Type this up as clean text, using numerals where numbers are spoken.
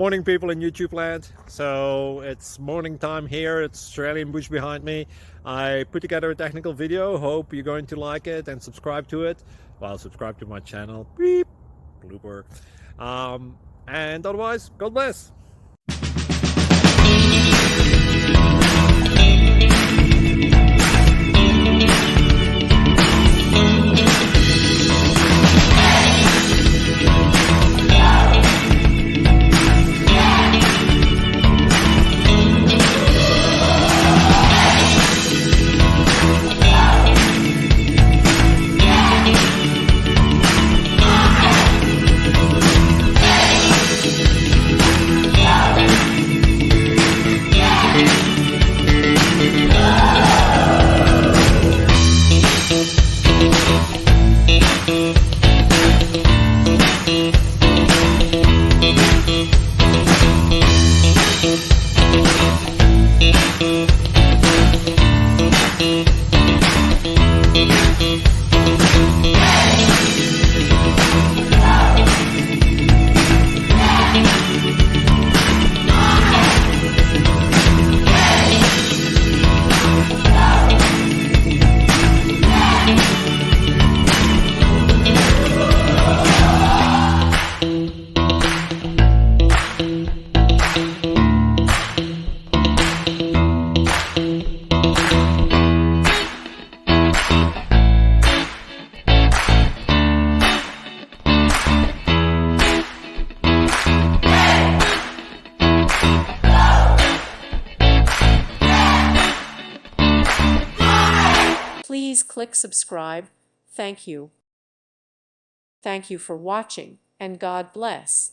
Morning, people in YouTube land. So it's morning time here. It's Australian bush behind me. I put together a technical video. Hope you're going to like it and subscribe to it. Well, subscribe to my channel. Beep. Blooper. And otherwise, God bless. Please click subscribe. Thank you. Thank you for watching, and God bless.